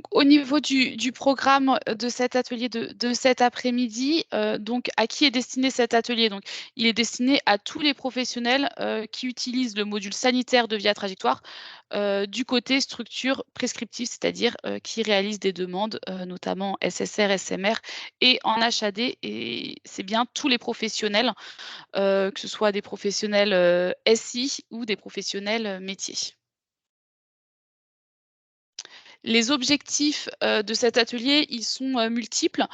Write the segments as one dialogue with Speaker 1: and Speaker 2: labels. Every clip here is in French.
Speaker 1: Donc au niveau du programme, de cet atelier de cet après-midi, donc à qui est destiné cet atelier? Donc il est destiné à tous les professionnels, qui utilisent le module sanitaire de Via Trajectoire, du côté structure prescriptive, c'est-à-dire, qui réalisent des demandes, notamment SSR, SMR et en HAD et c'est bien tous les professionnels, que ce soit des professionnels, SI ou des professionnels, métiers. Les objectifs, de cet atelier, ils sont, multiples.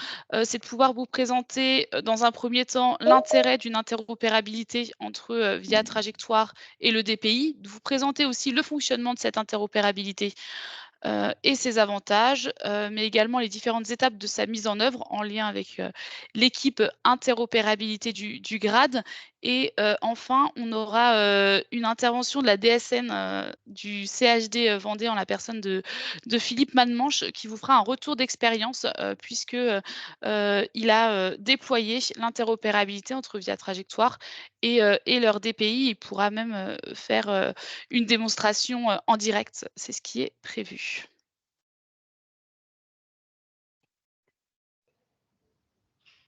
Speaker 1: C'est de pouvoir vous présenter, dans un premier temps, l'intérêt d'une interopérabilité entre, Via Trajectoire et le DPI, de vous présenter aussi le fonctionnement de cette interopérabilité, et ses avantages, mais également les différentes étapes de sa mise en œuvre en lien avec, l'équipe interopérabilité du grade et enfin, on aura, une intervention de la DSN, du CHD, Vendée en la personne de Philippe Manmanche qui vous fera un retour d'expérience, puisque, il a, déployé l'interopérabilité entre Via Trajectoire et leur DPI. Il pourra même, faire, une démonstration, en direct. C'est ce qui est prévu.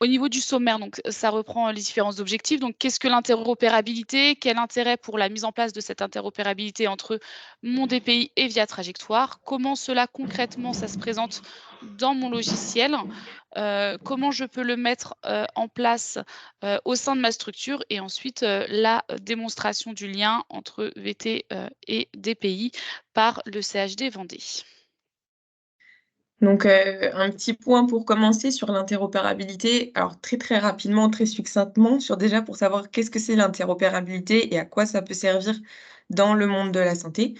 Speaker 1: Au niveau du sommaire, donc ça reprend les différents objectifs. Donc qu'est-ce que l'interopérabilité? Quel intérêt pour la mise en place de cette interopérabilité entre mon DPI et Via Trajectoire? Comment cela concrètement, ça se présente dans mon logiciel? Comment je peux le mettre, en place, au sein de ma structure? Et ensuite, la démonstration du lien entre VT, et DPI par le CHD Vendée.
Speaker 2: Donc, un petit point pour commencer sur l'interopérabilité. Alors, très, très rapidement, très succinctement, sur déjà pour savoir qu'est-ce que c'est l'interopérabilité et à quoi ça peut servir dans le monde de la santé.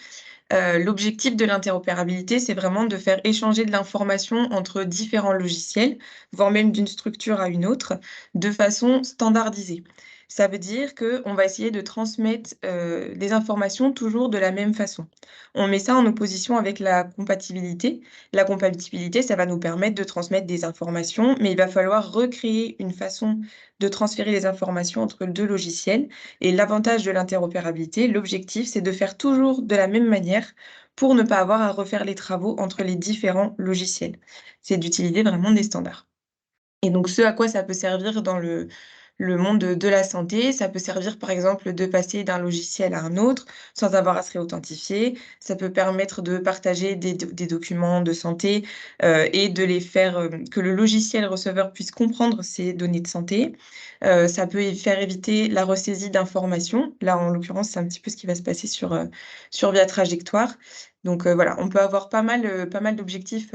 Speaker 2: L'objectif de l'interopérabilité, c'est vraiment de faire échanger de l'information entre différents logiciels, voire même d'une structure à une autre, de façon standardisée. Ça veut dire qu'on va essayer de transmettre des informations toujours de la même façon. On met ça en opposition avec la compatibilité. La compatibilité, ça va nous permettre de transmettre des informations, mais il va falloir recréer une façon de transférer les informations entre deux logiciels. Et l'avantage de l'interopérabilité, l'objectif, c'est de faire toujours de la même manière pour ne pas avoir à refaire les travaux entre les différents logiciels. C'est d'utiliser vraiment des standards. Et donc, ce à quoi ça peut servir dans le monde de la santé, ça peut servir, par exemple, de passer d'un logiciel à un autre sans avoir à se réauthentifier. Ça peut permettre de partager des documents de santé, et de les faire, que le logiciel receveur puisse comprendre ces données de santé. Ça peut faire éviter la ressaisie d'informations. Là, en l'occurrence, c'est un petit peu ce qui va se passer sur Via Trajectoire. Donc, voilà, on peut avoir pas mal d'objectifs,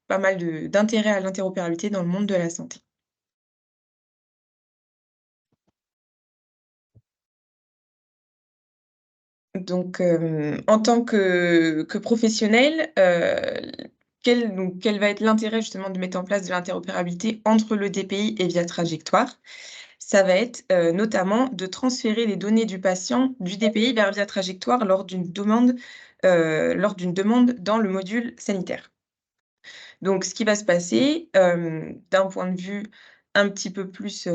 Speaker 2: pas mal d'intérêt à l'interopérabilité dans le monde de la santé. Donc, en tant que professionnel, quel va être l'intérêt justement de mettre en place de l'interopérabilité entre le DPI et Via Trajectoire? Ça va être, notamment de transférer les données du patient du DPI vers Via Trajectoire lors d'une demande dans le module sanitaire. Donc ce qui va se passer, d'un point de vue un petit peu plus,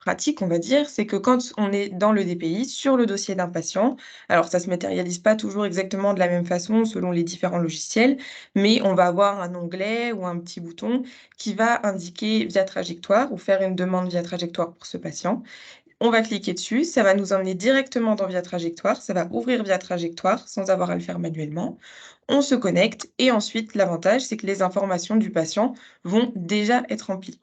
Speaker 2: pratique, on va dire, c'est que quand on est dans le DPI, sur le dossier d'un patient, alors ça se matérialise pas toujours exactement de la même façon selon les différents logiciels, mais on va avoir un onglet ou un petit bouton qui va indiquer Via Trajectoire ou faire une demande Via Trajectoire pour ce patient. On va cliquer dessus, ça va nous emmener directement dans Via Trajectoire, ça va ouvrir Via Trajectoire sans avoir à le faire manuellement. On se connecte et ensuite, l'avantage, c'est que les informations du patient vont déjà être remplies.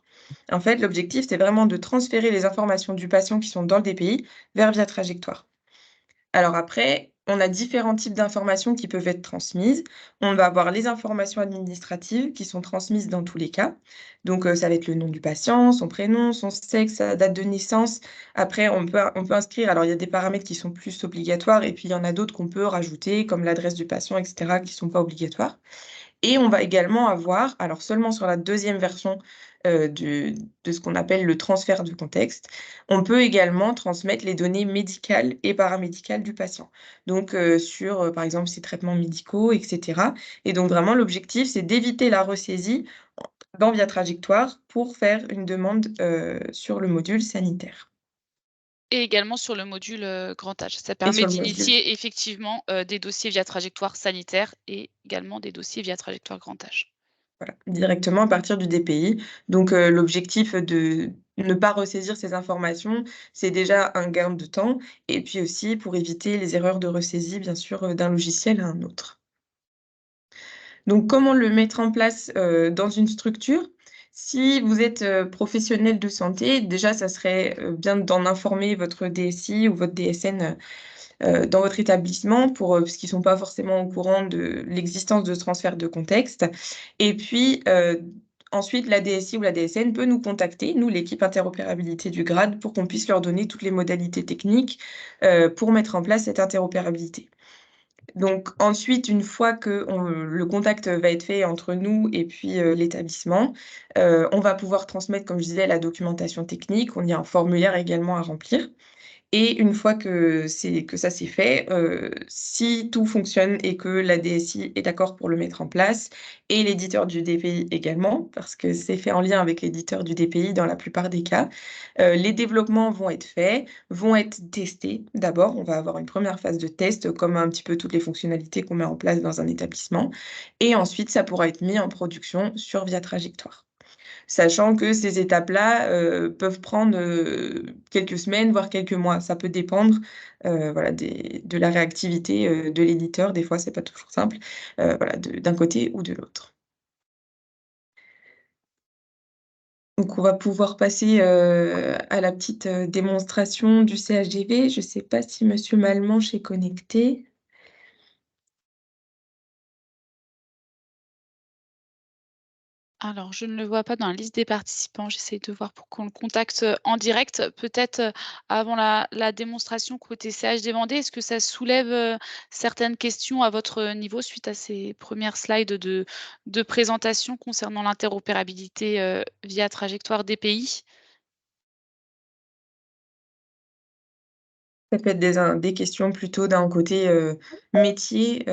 Speaker 2: En fait, l'objectif, c'est vraiment de transférer les informations du patient qui sont dans le DPI vers Via Trajectoire. Alors après, on a différents types d'informations qui peuvent être transmises. On va avoir les informations administratives qui sont transmises dans tous les cas. Donc, ça va être le nom du patient, son prénom, son sexe, sa date de naissance. Après, on peut inscrire, alors il y a des paramètres qui sont plus obligatoires et puis il y en a d'autres qu'on peut rajouter, comme l'adresse du patient, et cetera, qui ne sont pas obligatoires. Et on va également avoir, alors seulement sur la deuxième version, de ce qu'on appelle le transfert de contexte, on peut également transmettre les données médicales et paramédicales du patient. Donc, sur, par exemple, ses traitements médicaux et cetera. Et donc vraiment l'objectif, c'est d'éviter la ressaisie dans Via Trajectoire pour faire une demande, sur le module sanitaire.
Speaker 1: Et également sur le module, grand âge. Ça
Speaker 2: et
Speaker 1: permet
Speaker 2: sur le module.
Speaker 1: d'initier effectivement, des dossiers via trajectoire sanitaire et également des dossiers via trajectoire grand âge.
Speaker 2: Voilà, directement à partir du DPI. Donc, l'objectif de ne pas ressaisir ces informations, c'est déjà un gain de temps et puis aussi pour éviter les erreurs de ressaisie, bien sûr, d'un logiciel à un autre. Donc comment le mettre en place, dans une structure? Si vous êtes, professionnel de santé, déjà ça serait, bien d'en informer votre DSI ou votre DSN, dans votre établissement pour, parce qu'ils sont pas forcément au courant de l'existence de ce transfert de contexte et puis, ensuite la DSI ou la DSN peut nous contacter, nous l'équipe interopérabilité du grade, pour qu'on puisse leur donner toutes les modalités techniques, pour mettre en place cette interopérabilité. Donc ensuite, une fois que le contact va être fait entre nous et puis, l'établissement, on va pouvoir transmettre, comme je disais, la documentation technique. On y a un formulaire également à remplir. Et une fois que ça c'est fait, si tout fonctionne et que la DSI est d'accord pour le mettre en place et l'éditeur du DPI également, parce que c'est fait en lien avec l'éditeur du DPI dans la plupart des cas, les développements vont être faits, vont être testés. D'abord, on va avoir une première phase de test, comme un petit peu toutes les fonctionnalités qu'on met en place dans un établissement et ensuite ça pourra être mis en production sur Via Trajectoire. Sachant que ces étapes-là, peuvent prendre, quelques semaines, voire quelques mois. Ça peut dépendre, voilà, des de la réactivité, de l'éditeur. Des fois, c'est pas toujours simple, voilà, d'un côté ou de l'autre. Donc on va pouvoir passer, à la petite, démonstration du CHGV. Je ne sais pas si monsieur Malmanche est connecté?
Speaker 1: Alors, je ne le vois pas dans la liste des participants. J'essaye de voir pour qu'on le contacte, en direct. Peut-être, avant la démonstration côté CHD Vendée, est-ce que ça soulève, certaines questions à votre niveau suite à ces premières slides de présentation concernant l'interopérabilité, via trajectoire DPI?
Speaker 2: Ça peut être des questions plutôt d'un côté, métier,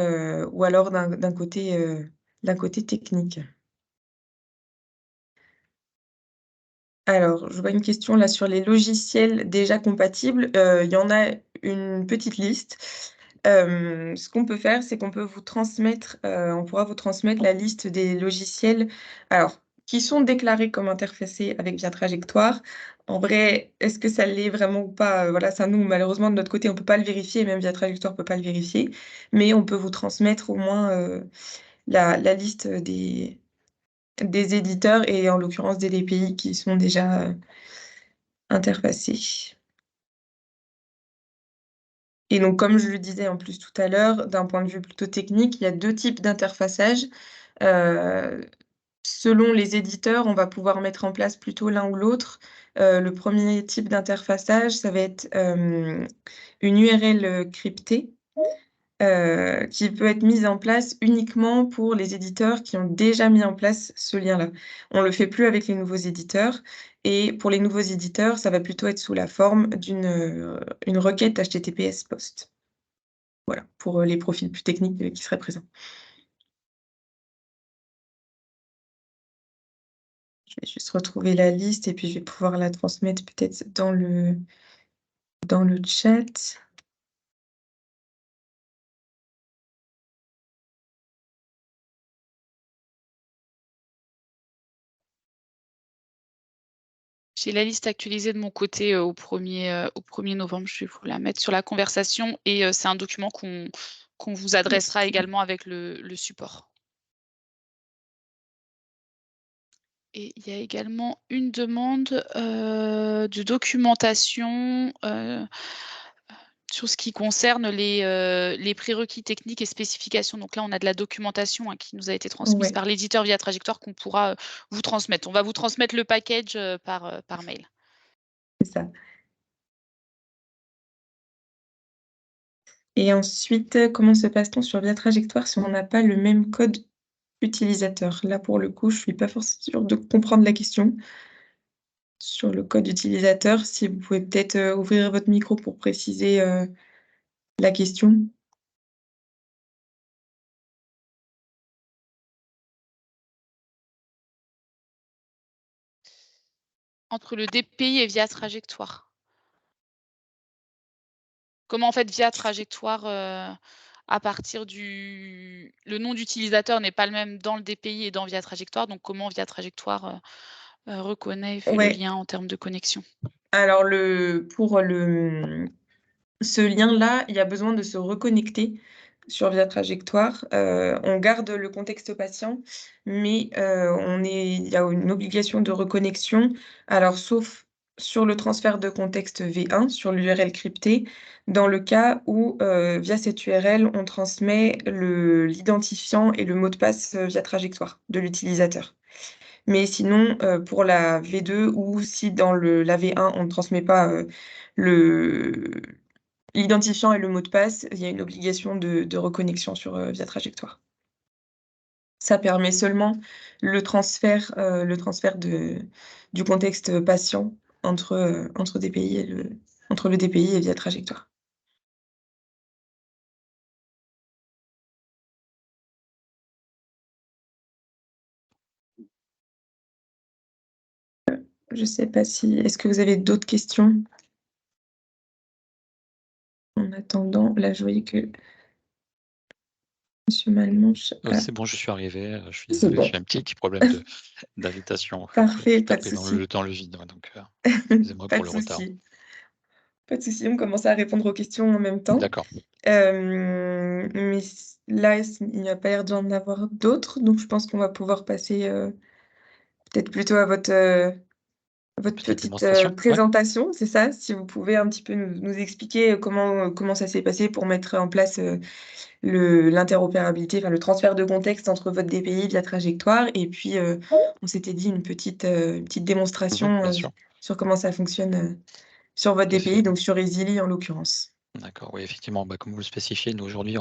Speaker 2: ou alors d'un côté technique. Alors, je vois une question là sur les logiciels déjà compatibles. Il y en a une petite liste. Ce qu'on peut faire, c'est qu'on peut vous transmettre, on pourra vous transmettre la liste des logiciels, alors, qui sont déclarés comme interfacés avec Via Trajectoire. En vrai, est-ce que ça l'est vraiment ou pas? Voilà, ça nous, malheureusement, de notre côté, on peut pas le vérifier, même Via Trajectoire peut pas le vérifier. Mais on peut vous transmettre au moins, la liste, des éditeurs et en l'occurrence des DPI qui sont déjà, interfacés. Et donc comme je le disais en plus tout à l'heure, d'un point de vue plutôt technique, il y a 2 types d'interfaçage. Heu, Selon les éditeurs, on va pouvoir mettre en place plutôt l'un ou l'autre. Le premier type d'interfaçage, ça va être, une URL, cryptée. Qui peut être mise en place uniquement pour les éditeurs qui ont déjà mis en place ce lien-là. On le fait plus avec les nouveaux éditeurs et pour les nouveaux éditeurs, ça va plutôt être sous la forme une requête HTTPS POST. Voilà, pour, les profils plus techniques, qui seraient présents. Je vais juste retrouver la liste et puis je vais pouvoir la transmettre peut-être dans le chat.
Speaker 1: J'ai la liste actualisée de mon côté, au 1er novembre. Je vais vous la mettre sur la conversation et c'est un document qu'on vous adressera
Speaker 2: OK.
Speaker 1: également avec le support. Et il y a également une demande, de documentation, sur ce qui concerne les prérequis techniques et spécifications. Donc là, on a de la documentation, hein, qui nous a été transmise
Speaker 2: Ouais,
Speaker 1: par l'éditeur via Trajectoire qu'on pourra, vous transmettre. On va vous transmettre le package, par mail.
Speaker 2: c'est ça. Et ensuite, comment se passe-t-on sur Via Trajectoire si on n'a pas le même code utilisateur? Là, pour le coup, je suis pas forcément sûre de comprendre la question. Sur le code utilisateur, si vous pouvez peut-être, ouvrir votre micro pour préciser, la question?
Speaker 1: Entre le DPI et via Trajectoire. comment en fait Via Trajectoire, à partir le nom d'utilisateur n'est pas le même dans le DPI et dans Via Trajectoire, donc comment Via Trajectoire, reconnaît et fait le
Speaker 2: Ouais,
Speaker 1: lien en termes de connexion?
Speaker 2: alors ce lien-là, il y a besoin de se reconnecter sur Via Trajectoire. On garde le contexte patient, mais il y a une obligation de reconnexion. Alors sauf sur le transfert de contexte V1, sur l'URL cryptée, dans le cas où, via cette URL, on transmet l'identifiant et le mot de passe, Via Trajectoire de l'utilisateur. Mais sinon, pour la V2 ou si dans la V1, on ne transmet pas, le l'identifiant et le mot de passe, il y a une obligation de reconnexion sur, Via Trajectoire. Ça permet seulement le transfert du contexte, patient entre DPI entre le DPI et Via Trajectoire. Je sais pas si est-ce que vous avez d'autres questions? En attendant, là, je voyais que monsieur Malmanche a
Speaker 3: C'est bon, je suis arrivé, je suis
Speaker 2: c'est
Speaker 3: désolé,
Speaker 2: bon.
Speaker 3: j'ai un petit problème d'invitation.
Speaker 2: Parfait,
Speaker 3: Je
Speaker 2: pas de
Speaker 3: tapais
Speaker 2: souci.
Speaker 3: dans le vide, ouais, donc excusez-moi
Speaker 2: Pas
Speaker 3: pour
Speaker 2: de
Speaker 3: le retard.
Speaker 2: souci. Pas de souci, on commence à répondre aux questions en même temps.
Speaker 3: D'accord.
Speaker 2: Mais là, il n'y a pas l'air d'en avoir d'autres, donc je pense qu'on va pouvoir passer, peut-être plutôt à votre
Speaker 3: Petite
Speaker 2: petite,
Speaker 3: démonstration? Ouais,
Speaker 2: présentation, c'est ça? Si vous pouvez un petit peu nous expliquer, comment ça s'est passé pour mettre en place, l'interopérabilité, enfin le transfert de contexte entre votre DPI de la trajectoire et puis, on s'était dit une petite démonstration,
Speaker 3: bien sûr,
Speaker 2: sur comment ça fonctionne, sur votre
Speaker 3: tout à
Speaker 2: DPI,
Speaker 3: fait.
Speaker 2: donc sur Easily en l'occurrence.
Speaker 3: D'accord, oui, effectivement, comme vous le spécifiez, nous aujourd'hui,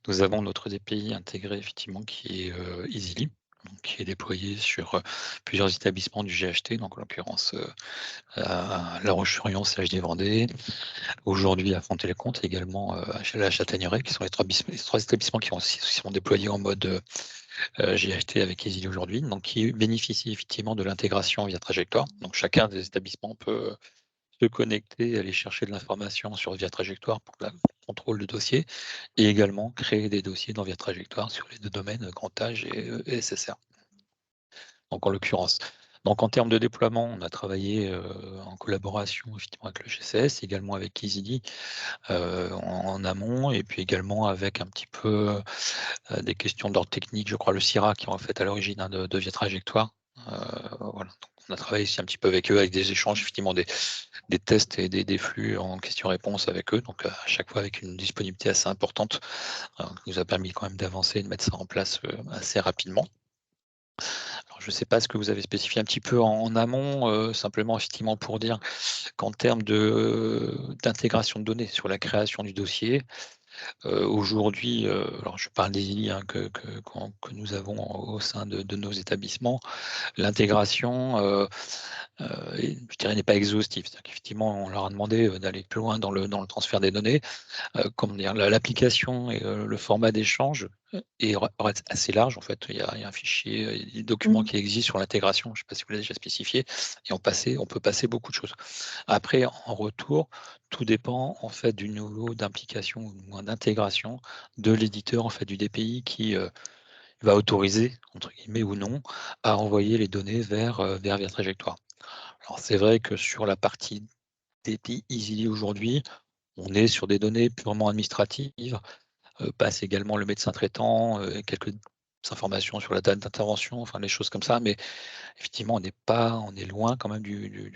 Speaker 3: nous avons notre DPI intégré effectivement qui est Easily, donc qui est déployé sur plusieurs établissements du GHT, donc en l'occurrence à La Roche-sur-Yon, CHD Vendée, aujourd'hui à Fontenay-le-Comte, également à la Châtaigneraie, qui sont les trois établissements qui sont déployés en mode GHT avec Easily aujourd'hui, donc qui bénéficient effectivement de l'intégration via Trajectoire. Donc chacun des établissements peut se connecter, aller chercher de l'information sur Via Trajectoire pour le contrôle de dossier et également créer des dossiers dans Via Trajectoire sur les deux domaines grand âge et SSR. Donc en l'occurrence. Donc en termes de déploiement, on a travaillé en collaboration effectivement avec le GCS, également avec Easily en amont, et puis également avec un petit peu des questions d'ordre technique, je crois le CIRA qui est en fait à l'origine de Via Trajectoire. Voilà. Donc, on a travaillé aussi un petit peu avec eux, avec des échanges, effectivement des tests et des flux en questions-réponses avec eux, donc à chaque fois avec une disponibilité assez importante, qui nous a permis quand même d'avancer et de mettre ça en place assez rapidement. Alors, je ne sais pas ce que vous avez spécifié un petit peu en amont, simplement effectivement pour dire qu'en termes d'intégration de données sur la création du dossier, aujourd'hui, alors je parle des ILI que nous avons au sein de nos établissements, l'intégration, je dirais, n'est pas exhaustive. C'est-à-dire qu'effectivement, on leur a demandé d'aller plus loin dans le transfert des données. Comment dire, l'application et le format d'échange est assez large. En fait, il y a un fichier, il y a des documents
Speaker 2: Mmh.
Speaker 3: qui existent sur l'intégration. Je ne sais pas si vous l'avez déjà spécifié. Et on peut passer beaucoup de choses. Après, en retour, tout dépend en fait du niveau d'implication ou moins d'intégration de l'éditeur en fait du DPI qui va autoriser entre guillemets ou non à envoyer les données vers Via Trajectoire. Alors c'est vrai que sur la partie DPI Easily aujourd'hui, on est sur des données purement administratives, passe également le médecin traitant, quelques informations sur la date d'intervention, enfin des choses comme ça, mais effectivement on est loin quand même du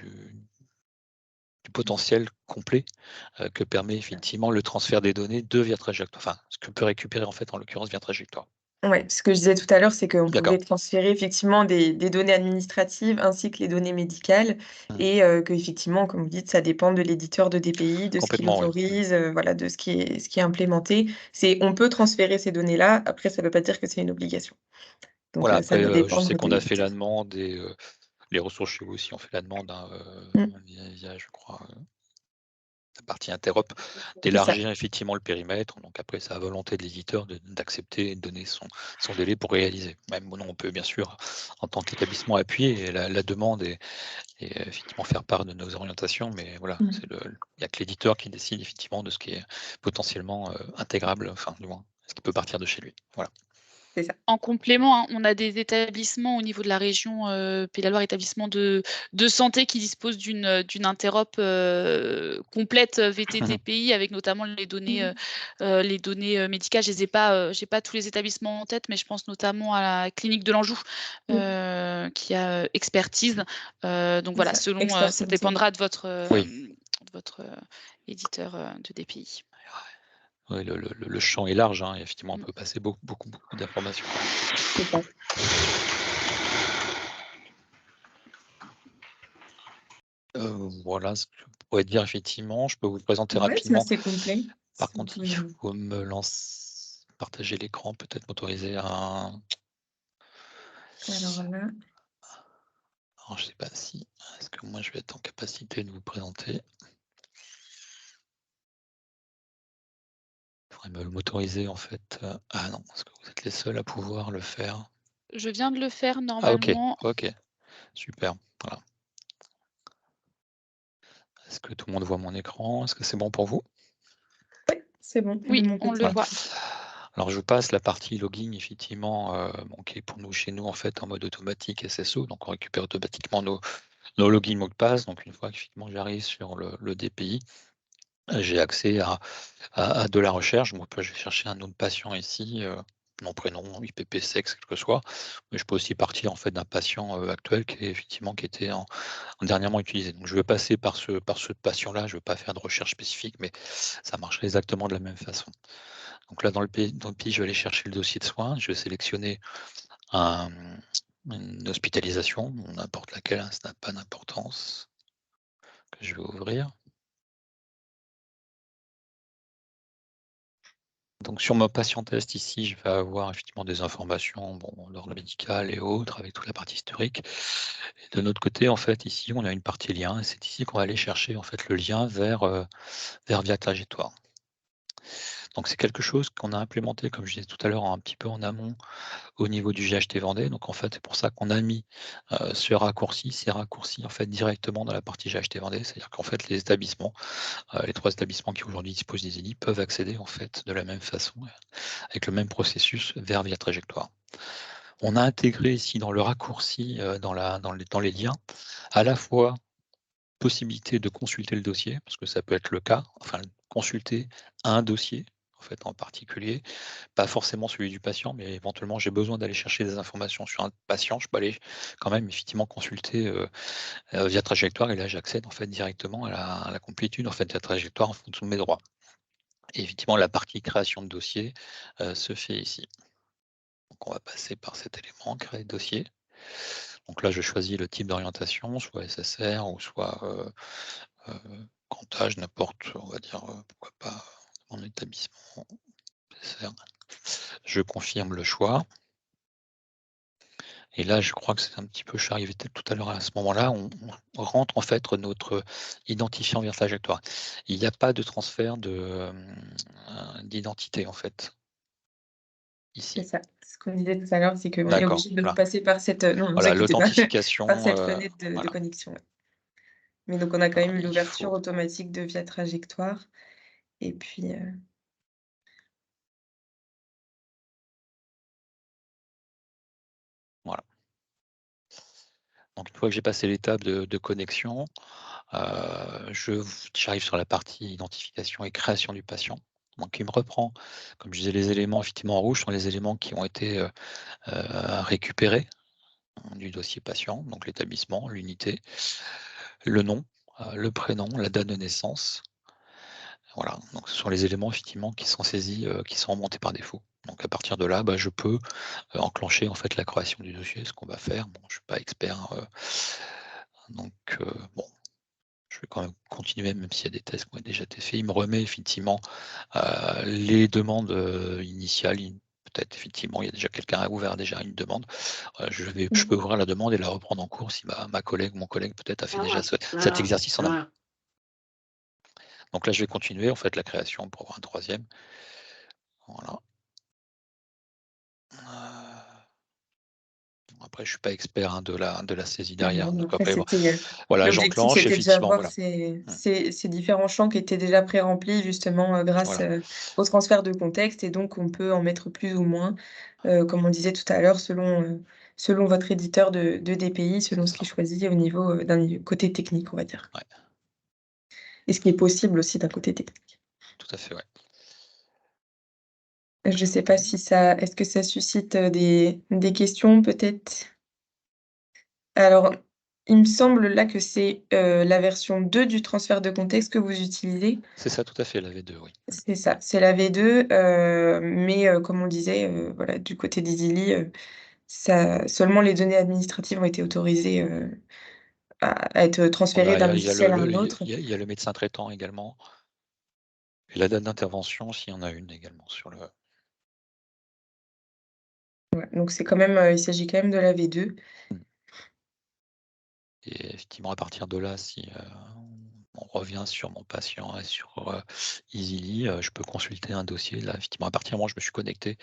Speaker 3: potentiel complet, que permet effectivement le transfert des données de Via Trajectoire, enfin ce que peut récupérer en fait en l'occurrence Via Trajectoire.
Speaker 2: Ouais, ce que je disais tout à l'heure, c'est qu'on
Speaker 3: D'accord.
Speaker 2: pouvait transférer effectivement des données administratives ainsi que les données médicales
Speaker 3: Mmh.
Speaker 2: et qu'effectivement, comme vous dites, ça dépend de l'éditeur de DPI, de ce qu'il
Speaker 3: Complètement, oui. Mmh.
Speaker 2: autorise, voilà, de ce qui est implémenté. On peut transférer ces données-là, après ça ne veut pas dire que c'est une obligation. Donc
Speaker 3: Voilà,
Speaker 2: ça
Speaker 3: après,
Speaker 2: va
Speaker 3: je sais
Speaker 2: dépendre de
Speaker 3: qu'on a fait la
Speaker 2: l'éditeur.
Speaker 3: demande et les ressources chez vous aussi ont fait la demande, hein,
Speaker 2: Mmh.
Speaker 3: via je crois, la partie interop,
Speaker 2: C'est ça.
Speaker 3: d'élargir effectivement le périmètre. Donc après, c'est à volonté de l'éditeur d'accepter et de donner son délai pour réaliser. Même on peut bien sûr, en tant qu'établissement, appuyer la demande et effectivement faire part de nos orientations, mais voilà,
Speaker 2: Mmh.
Speaker 3: il n'y a que l'éditeur qui décide effectivement de ce qui est potentiellement intégrable, enfin du moins, ce qui peut partir de chez lui. Voilà.
Speaker 2: C'est ça.
Speaker 1: En complément, hein, on a des établissements au niveau de la région, Pays de la Loire, établissements de santé qui disposent d'une interop, complète, VTTPI avec notamment les données, médicales. Je les ai pas, j'ai pas tous les établissements en tête, mais je pense notamment à la clinique de l'Anjou, qui a, expertise. Donc
Speaker 2: C'est
Speaker 1: voilà,
Speaker 2: ça,
Speaker 1: selon,
Speaker 2: expert
Speaker 1: ça
Speaker 2: santé.
Speaker 1: dépendra de votre,
Speaker 3: Oui.
Speaker 1: de votre, éditeur, de DPI.
Speaker 3: Oui, le champ est large, hein, et effectivement, on
Speaker 1: Mmh.
Speaker 3: peut passer beaucoup d'informations.
Speaker 2: C'est ça.
Speaker 3: Voilà ce que je pourrais dire effectivement. Je peux vous le présenter
Speaker 2: Ouais, c'est
Speaker 3: rapidement.
Speaker 2: assez complet.
Speaker 3: Par
Speaker 2: Si vous
Speaker 3: contre, il
Speaker 2: pouvez nous
Speaker 3: faut me partager l'écran, peut-être m'autoriser à.
Speaker 2: alors là,
Speaker 3: Alors, je sais pas si. Est-ce que moi je vais être en capacité de vous présenter? Il faudrait m'autoriser en fait. Ah non, est-ce que vous êtes les seuls à pouvoir le faire?
Speaker 1: Je viens de le faire
Speaker 3: Ah ok,
Speaker 1: normalement.
Speaker 3: ok, super. Voilà. Est-ce que tout le monde voit mon écran? Est-ce que c'est bon pour vous?
Speaker 2: ouais, c'est bon de
Speaker 1: Oui,
Speaker 2: mon
Speaker 1: on
Speaker 2: côté.
Speaker 1: le
Speaker 3: Voilà.
Speaker 1: voit.
Speaker 3: Alors je vous passe la partie logging effectivement, bon, qui est pour nous chez nous en fait en mode automatique SSO, donc on récupère automatiquement nos logins mots de passe. Donc une fois qu'effectivement j'arrive sur le DPI, j'ai accès à de la recherche. Moi, je vais chercher un nom de patient ici, nom, prénom, IPP, sexe, quel que soit. Mais je peux aussi partir en fait d'un patient actuel qui était dernièrement utilisé. Donc je vais passer par ce patient-là. Je ne vais pas faire de recherche spécifique, mais ça marcherait exactement de la même façon. Donc là, dans le pays, je vais aller chercher le dossier de soins. Je vais sélectionner une hospitalisation, n'importe laquelle, hein, ça n'a pas d'importance, que je vais ouvrir. Donc sur mon patient test ici, je vais avoir effectivement des informations, bon, l'ordre médical et autres, avec toute la partie historique. Et de notre côté, en fait, ici, on a une partie lien, et c'est ici qu'on va aller chercher en fait le lien vers Via Trajectoire. Donc c'est quelque chose qu'on a implémenté, comme je disais tout à l'heure, un petit peu en amont au niveau du GHT Vendée. Donc en fait, c'est pour ça qu'on a mis ces raccourcis en fait directement dans la partie GHT Vendée. C'est-à-dire qu'en fait, les 3 établissements qui aujourd'hui disposent des ELI peuvent accéder en fait de la même façon, avec le même processus vers Via Trajectoire. On a intégré ici dans le raccourci, dans les liens, à la fois possibilité de consulter le dossier, parce que ça peut être le cas, enfin consulter un dossier en fait en particulier, pas forcément celui du patient, mais éventuellement j'ai besoin d'aller chercher des informations sur un patient, je peux aller quand même effectivement consulter Via Trajectoire, et là j'accède en fait directement à la complétude en fait de la trajectoire en fonction de mes droits. Et effectivement la partie création de dossier se fait ici. Donc on va passer par cet élément, créer dossier. Donc là je choisis le type d'orientation, soit SSR ou soit grand âge, n'importe, on va dire, pourquoi pas mon établissement SSR. Je confirme le choix. Et là, je crois que c'est un petit peu, je suis arrivé peut-être tout à l'heure à ce moment-là, on rentre en fait notre identifiant vers trajectoire. Il n'y a pas de transfert d'identité en fait,
Speaker 2: C'est
Speaker 3: ici.
Speaker 2: ça. Ce qu'on disait tout à l'heure, c'est qu'on est
Speaker 3: D'accord,
Speaker 2: obligé de
Speaker 3: voilà.
Speaker 2: passer par cette, non, ne vous
Speaker 3: Voilà,
Speaker 2: inquiétez pas, par
Speaker 3: l'authentification,
Speaker 2: cette fenêtre de
Speaker 3: voilà.
Speaker 2: connexion, ouais. Mais donc on a quand
Speaker 3: Alors
Speaker 2: même
Speaker 3: il
Speaker 2: l'ouverture
Speaker 3: faut
Speaker 2: automatique de Via Trajectoire et puis,
Speaker 3: voilà. Donc une fois que j'ai passé l'étape de connexion, j'arrive sur la partie identification et création du patient. Donc il me reprend, comme je disais, les éléments effectivement en rouge sont les éléments qui ont été, récupérés du dossier patient, donc l'établissement, l'unité, le nom, le prénom, la date de naissance. Voilà, donc ce sont les éléments effectivement qui sont saisis, qui sont remontés par défaut. Donc à partir de là, je peux, enclencher en fait la création du dossier, ce qu'on va faire. Bon, je suis pas expert, donc bon, je vais quand même continuer, même s'il y a des tests qui ont déjà été faits. Il me remet effectivement, les demandes, initiales. Peut-être effectivement, il y a déjà quelqu'un a ouvert déjà une demande. Je peux ouvrir la demande et la reprendre en cours si ma collègue ou mon collègue peut-être a fait déjà cet exercice en amont. Donc là, je vais continuer en fait la création pour avoir un troisième. Voilà. Après, je suis pas expert hein, de la saisie derrière. Donc
Speaker 2: Après,
Speaker 3: après,
Speaker 2: c'était
Speaker 3: voilà,
Speaker 2: l'objectif,
Speaker 3: j'enclenche
Speaker 2: c'était déjà
Speaker 3: effectivement,
Speaker 2: voir
Speaker 3: voilà.
Speaker 2: ces différents champs qui étaient déjà pré-remplis justement grâce
Speaker 3: Voilà,
Speaker 2: au transfert de contexte et donc on peut en mettre plus ou moins, comme on disait tout à l'heure, selon votre éditeur de DPI, selon
Speaker 3: c'est
Speaker 2: ce qui
Speaker 3: ça.
Speaker 2: est choisi au niveau d'un côté technique, on va dire.
Speaker 3: Ouais,
Speaker 2: Et ce qui est possible aussi d'un côté technique.
Speaker 3: tout à fait, ouais.
Speaker 2: Je sais pas si ça est-ce que ça suscite des questions peut-être? Alors, il me semble là que c'est, la version 2 du transfert de contexte que vous utilisez?
Speaker 3: C'est ça, tout à fait, la V2, oui.
Speaker 2: C'est ça, c'est la V2, mais comme on disait, voilà, du côté d'Easily, ça seulement les données administratives ont été autorisées, à être transférées
Speaker 3: Voilà,
Speaker 2: d'un logiciel à un autre.
Speaker 3: il y a le médecin traitant également et la date d'intervention, s'il y en a une également sur le.
Speaker 2: Ouais, donc c'est quand même, il s'agit quand même de la V2.
Speaker 3: Mmh. Et effectivement, à partir de là, si, on revient sur mon patient et sur, Easily, je peux consulter un dossier. Là, effectivement, à partir du moment où je me suis connecté,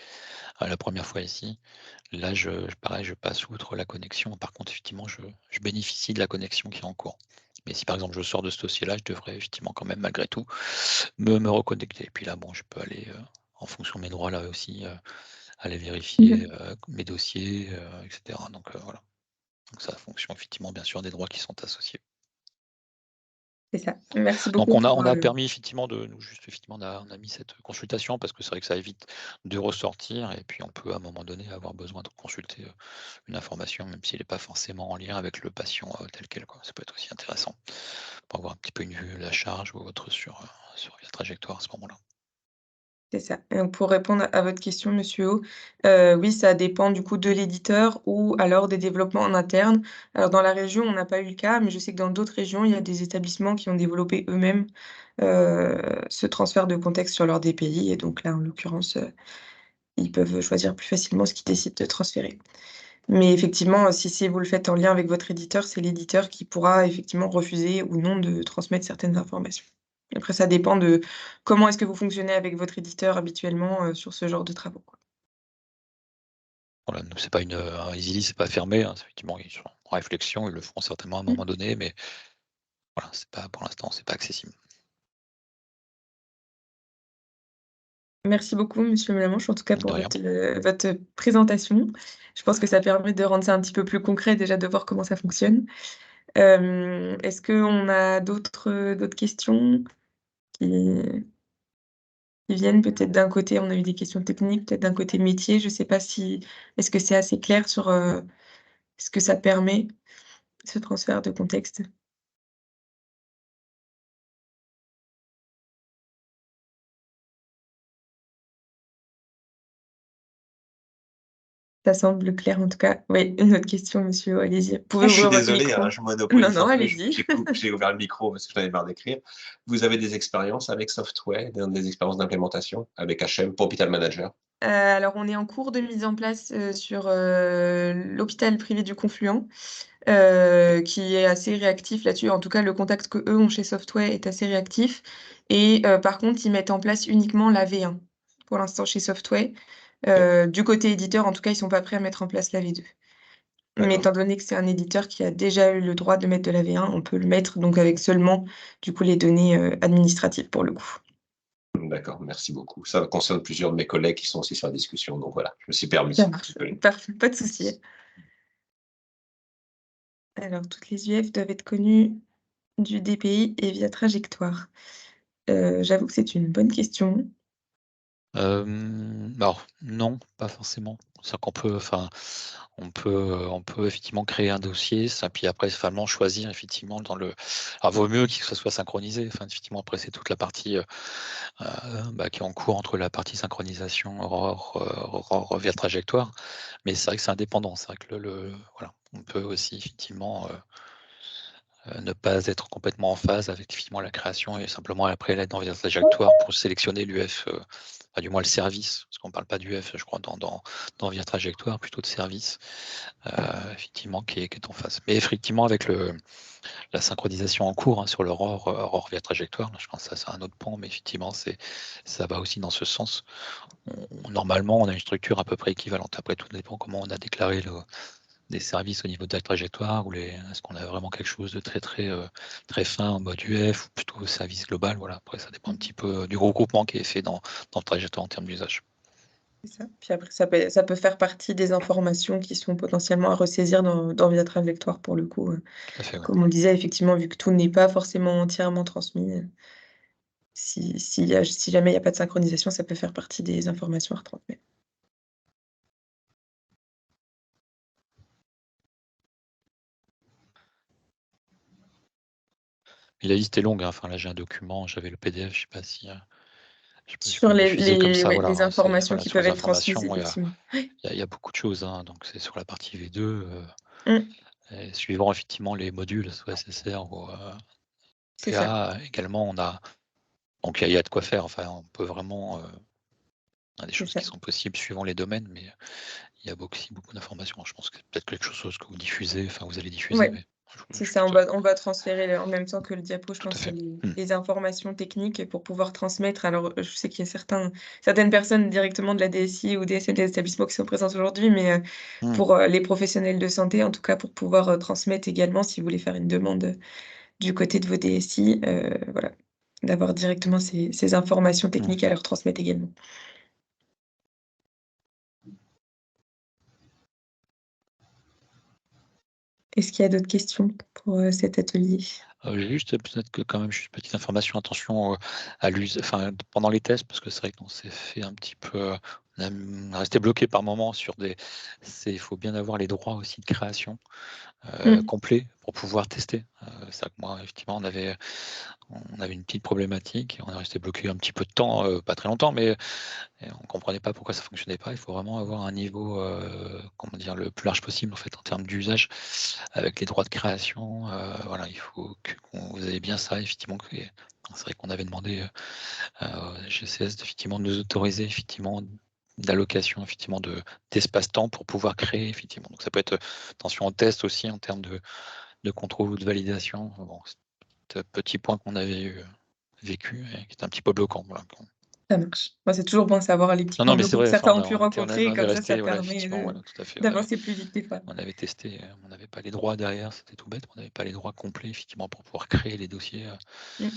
Speaker 3: la première fois ici, là, pareil, je passe outre la connexion. Par contre, effectivement, je bénéficie de la connexion qui est en cours. Mais si, par exemple, je sors de ce dossier-là, je devrais effectivement quand même, malgré tout, me reconnecter. Et puis là, bon, je peux aller, en fonction de mes droits, là aussi, aller vérifier,
Speaker 2: Mmh.
Speaker 3: mes dossiers, et cetera. Donc, voilà. Donc ça, fonction effectivement, bien sûr, des droits qui sont associés.
Speaker 2: C'est ça. Merci
Speaker 3: Donc
Speaker 2: beaucoup
Speaker 3: on
Speaker 2: pour,
Speaker 3: a permis effectivement de nous juste effectivement on a mis cette consultation parce que c'est vrai que ça évite de ressortir et puis on peut à un moment donné avoir besoin de consulter, une information même s'il est pas forcément en lien avec le patient, tel quel quoi. Ça peut être aussi intéressant pour avoir un petit peu une vue de la charge ou autre sur la trajectoire à ce moment-là.
Speaker 2: c'est ça. Et donc pour répondre à votre question, monsieur O, oui, ça dépend du coup de l'éditeur ou alors des développements en interne. Alors dans la région, on n'a pas eu le cas, mais je sais que dans d'autres régions, il y a des établissements qui ont développé eux-mêmes, ce transfert de contexte sur leur DPI et donc là, en l'occurrence, ils peuvent choisir plus facilement ce qu'ils décident de transférer. Mais effectivement, si vous le faites en lien avec votre éditeur, c'est l'éditeur qui pourra effectivement refuser ou non de transmettre certaines informations. Après, ça dépend de comment est-ce que vous fonctionnez avec votre éditeur habituellement, sur ce genre de travaux, quoi.
Speaker 3: Voilà, nous c'est pas un Easily, c'est pas fermé, hein, c'est effectivement ils sont en réflexion, ils le feront certainement à un
Speaker 2: Mmh.
Speaker 3: moment donné, mais voilà, c'est pas pour l'instant, c'est pas accessible.
Speaker 2: Merci beaucoup monsieur Mélamanche, en tout cas
Speaker 3: De
Speaker 2: pour
Speaker 3: rien.
Speaker 2: votre présentation. Je pense que ça permet de rendre ça un petit peu plus concret déjà de voir comment ça fonctionne. Est-ce qu'on a d'autres questions qui qui viennent peut-être d'un côté, on a eu des questions techniques, peut-être d'un côté métier, je sais pas si est-ce que c'est assez clair sur, ce que ça permet, ce transfert de contexte? Ça semble clair en tout cas. Oui, une autre question monsieur, allez-y. Vous pouvez
Speaker 4: Je suis
Speaker 2: ouvrir votre
Speaker 4: désolé,
Speaker 2: micro.
Speaker 4: hein, je
Speaker 2: Non,
Speaker 4: monopolise
Speaker 2: non,
Speaker 4: un peu,
Speaker 2: allez-y.
Speaker 4: j'ai ouvert le micro parce que j'en avais marre d'écrire. Vous avez des expériences avec Software, des expériences d'implémentation avec HM pour Hospital Manager?
Speaker 2: Alors on est en cours de mise en place, sur, l'hôpital privé du Confluent, qui est assez réactif là-dessus. En tout cas, le contact qu'eux ont chez Software est assez réactif et par contre, ils mettent en place uniquement la V1 pour l'instant chez Software.
Speaker 4: OK,
Speaker 2: Du côté éditeur, en tout cas, ils sont pas prêts à mettre en place la V2. Mais
Speaker 4: d'accord.
Speaker 2: étant donné que c'est un éditeur qui a déjà eu le droit de mettre de la V1, on peut le mettre donc avec seulement, du coup, les données, administratives pour le coup.
Speaker 4: D'accord, merci beaucoup. Ça concerne plusieurs de mes collègues qui sont aussi sur la discussion, donc voilà, je me suis permis.
Speaker 2: Ça marche, parfait, pas de souci. Alors toutes les UF doivent être connues du DPI et via trajectoire. J'avoue que c'est une bonne question.
Speaker 3: Alors non, pas forcément. C'est-à-dire qu'on peut enfin, on peut effectivement créer un dossier, ça puis après finalement choisir effectivement dans le alors vaut mieux que ça soit synchronisé, enfin effectivement après c'est toute la partie, qui est en cours entre la partie synchronisation Aurore via trajectoire, mais c'est vrai que c'est indépendant. C'est vrai que le voilà, on peut aussi effectivement, ne pas être complètement en phase avec effectivement la création et simplement après l'aide dans via trajectoire pour sélectionner l'UF, du moins le service, parce qu'on ne parle pas d'UF, je crois, dans via trajectoire, plutôt de service, effectivement, qui est en phase. Mais effectivement, avec la synchronisation en cours, hein, sur l'aurore via trajectoire, je pense que ça, c'est un autre point, mais effectivement, ça va aussi dans ce sens. Normalement, on a une structure à peu près équivalente. Après, tout dépend comment on a déclaré des services au niveau de la trajectoire, ou est-ce qu'on a vraiment quelque chose de très très fin en mode UF ou plutôt service global. Voilà. Après, ça dépend un petit peu du regroupement qui est fait dans le trajectoire en termes d'usage.
Speaker 2: C'est ça. Puis après, ça peut faire partie des informations qui sont potentiellement à ressaisir dans via trajectoire pour le coup.
Speaker 3: Tout à fait, ouais.
Speaker 2: Comme on le disait, effectivement, vu que tout n'est pas forcément entièrement transmis, si jamais il y a pas de synchronisation, ça peut faire partie des informations à retransmettre.
Speaker 3: Et la liste est longue, hein. Enfin, là, j'ai un document, j'avais le PDF, je sais pas si je
Speaker 2: Sur
Speaker 3: peux
Speaker 2: les
Speaker 3: diffuser comme ça.
Speaker 2: ouais,
Speaker 3: Voilà,
Speaker 2: les
Speaker 3: hein,
Speaker 2: informations qui
Speaker 3: sur
Speaker 2: peuvent
Speaker 3: les
Speaker 2: être transmises,
Speaker 3: informations,
Speaker 2: effectivement.
Speaker 3: il y a beaucoup de choses, hein. Donc, c'est sur la partie V2,
Speaker 2: Mmh,
Speaker 3: et suivant effectivement les modules, soit SSR ou
Speaker 2: c'est ça,
Speaker 3: PA, également, donc il y a de quoi faire. Enfin, on peut vraiment, il y a des
Speaker 2: c'est
Speaker 3: choses
Speaker 2: ça.
Speaker 3: qui sont possibles suivant les domaines, mais il y a aussi beaucoup d'informations. Je pense que c'est peut-être quelque chose que vous diffusez, enfin, vous allez diffuser,
Speaker 2: Ouais,
Speaker 3: mais
Speaker 2: c'est
Speaker 3: je suis
Speaker 2: ça,
Speaker 3: tout à
Speaker 2: on va transférer en même temps que le diapo, je
Speaker 3: tout à
Speaker 2: pense,
Speaker 3: fait.
Speaker 2: les informations techniques pour pouvoir transmettre. Alors, je sais qu'il y a certaines personnes directement de la DSI ou DSI des établissements qui sont présentes aujourd'hui, mais
Speaker 3: Mmh.
Speaker 2: pour, les professionnels de santé, en tout cas, pour pouvoir, transmettre également, si vous voulez faire une demande, du côté de vos DSI, voilà, d'avoir directement ces informations
Speaker 3: Mmh.
Speaker 2: techniques à leur transmettre également. Est-ce qu'il y a d'autres questions pour, cet atelier?
Speaker 3: Juste peut-être que quand même, juste petite information, attention, à enfin, pendant les tests, parce que c'est vrai qu'on s'est fait un petit peu, on est resté bloqué par moment sur il faut bien avoir les droits aussi de création,
Speaker 2: Mmh.
Speaker 3: complets pour pouvoir tester. C'est vrai que moi, effectivement, on avait une petite problématique, on est resté bloqué un petit peu de temps, pas très longtemps, mais et on comprenait pas pourquoi ça fonctionnait pas. Il faut vraiment avoir un niveau, comment dire, le plus large possible en fait en termes d'usage avec les droits de création. Voilà, il faut vous avez bien ça effectivement. C'est vrai qu'on avait demandé au GCS effectivement de nous autoriser effectivement d'allocation effectivement d'espace-temps pour pouvoir créer effectivement. Donc ça peut être attention au test aussi en termes de contrôle ou de validation. Bon, c'est un petit point qu'on avait vécu et qui était un petit peu bloquant. Voilà.
Speaker 2: Ça marche. Bah, c'est toujours bon de savoir les petits
Speaker 3: Non,
Speaker 2: points
Speaker 3: non, mais c'est
Speaker 2: bloquants que
Speaker 3: vrai, enfin,
Speaker 2: certains ont pu rencontrer et
Speaker 3: on est
Speaker 2: comme ça
Speaker 3: resté, voilà,
Speaker 2: permet
Speaker 3: effectivement, voilà, tout à fait.
Speaker 2: d'avancer plus vite des fois.
Speaker 3: On avait testé, on n'avait pas les droits derrière, c'était tout bête, on n'avait pas les droits complets, effectivement, pour pouvoir créer les dossiers
Speaker 2: Mmh.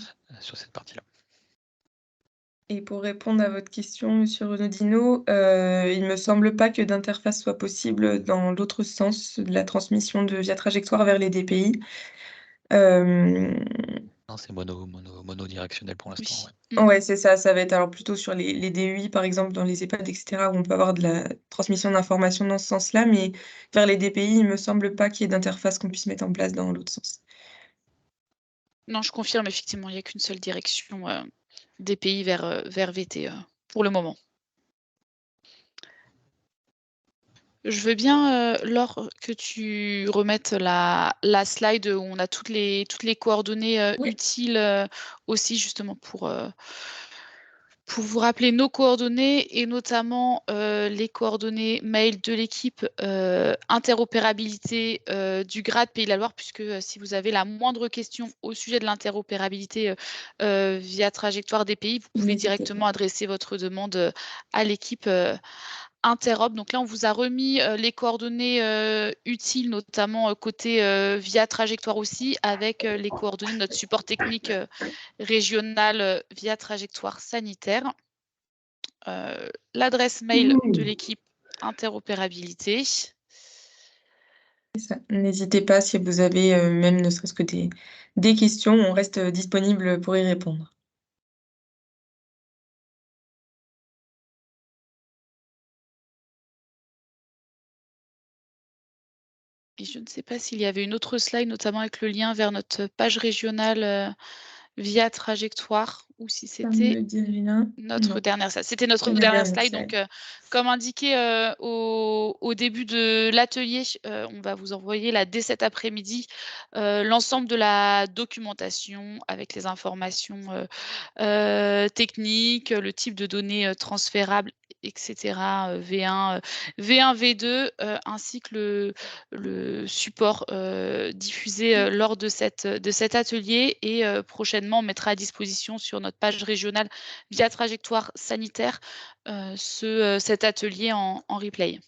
Speaker 3: sur cette partie-là.
Speaker 2: Et pour répondre à votre question, monsieur Renaudino, il me semble pas que d'interface soit possible dans l'autre sens de la transmission de via trajectoire vers les DPI. Hem,
Speaker 3: Non, c'est monodirectionnel pour l'instant,
Speaker 1: Oui.
Speaker 3: ouais.
Speaker 2: ouais, c'est ça, ça va être alors plutôt sur les DEI, par exemple, dans les EHPAD et cetera, où on peut avoir de la transmission d'informations dans ce sens-là, mais vers les DPI, il me semble pas qu'il y ait d'interface qu'on puisse mettre en place dans l'autre sens.
Speaker 1: Non, je confirme, effectivement, il n'y a qu'une seule direction, des pays vers VT, pour le moment. Je veux bien, Laure, que tu remettes la slide où on a toutes les coordonnées,
Speaker 2: Oui.
Speaker 1: utiles, aussi justement pour vous rappeler nos coordonnées et notamment, les coordonnées mail de l'équipe, interopérabilité, du GRAD Pays de la Loire puisque, si vous avez la moindre question au sujet de l'interopérabilité, via Trajectoire des pays, vous pouvez
Speaker 2: N'hésitez pas.
Speaker 1: directement adresser votre demande, à l'équipe, Interop. Donc là, on vous a remis, les coordonnées, utiles, notamment, côté, via Trajectoire aussi, avec, les coordonnées de notre support technique, régional, via Trajectoire sanitaire. L'adresse mail de l'équipe interopérabilité.
Speaker 2: C'est ça. N'hésitez pas si vous avez, même ne serait-ce que des questions, on reste, disponible pour y répondre.
Speaker 1: Et je ne sais pas s'il y avait une autre slide, notamment avec le lien vers notre page régionale, via trajectoire ou si
Speaker 2: Ça ne
Speaker 1: c'était
Speaker 2: me dit rien.
Speaker 1: notre
Speaker 2: Non,
Speaker 1: dernière slide. C'était notre
Speaker 2: c'est la
Speaker 1: dernière
Speaker 2: dernière
Speaker 1: slide. Donc,
Speaker 2: slide.
Speaker 1: comme indiqué au début de l'atelier, on va vous envoyer là, dès cet après-midi l'ensemble de la documentation avec les informations techniques, le type de données transférables, etc. V1, V1, V2, ainsi que le support diffusé lors de cet atelier. Et prochainement, on mettra à disposition sur notre page régionale via trajectoire sanitaire cet atelier en replay.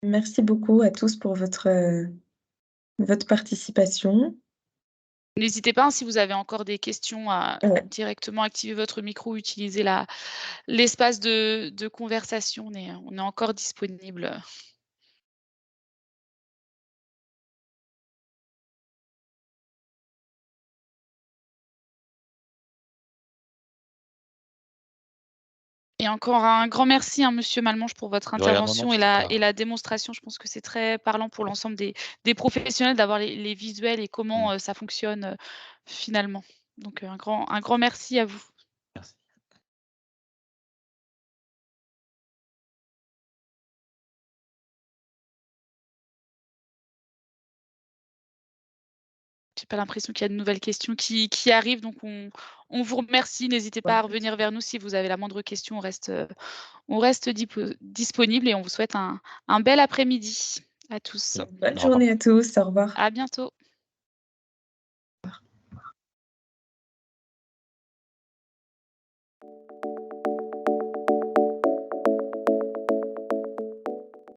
Speaker 2: Merci beaucoup à tous pour votre participation.
Speaker 1: N'hésitez pas, hein, si vous avez encore des questions, à
Speaker 2: Ouais.
Speaker 1: directement activer votre micro, utiliser l'espace de conversation. On est encore disponible. Et encore un grand merci, hein, Monsieur Malmanche, pour votre
Speaker 3: De rien, non, non,
Speaker 1: intervention et
Speaker 3: c'était pas.
Speaker 1: la démonstration. Je pense que c'est très parlant pour l'ensemble des professionnels d'avoir les visuels et comment ça fonctionne finalement. Donc un grand merci à vous.
Speaker 3: Merci.
Speaker 1: J'ai pas l'impression qu'il y a de nouvelles questions qui arrivent, donc on vous remercie. N'hésitez pas à revenir vers nous si vous avez la moindre question. On reste disponible et on vous souhaite un bel après-midi à tous.
Speaker 2: Bonne journée à tous. Au revoir.
Speaker 1: À bientôt.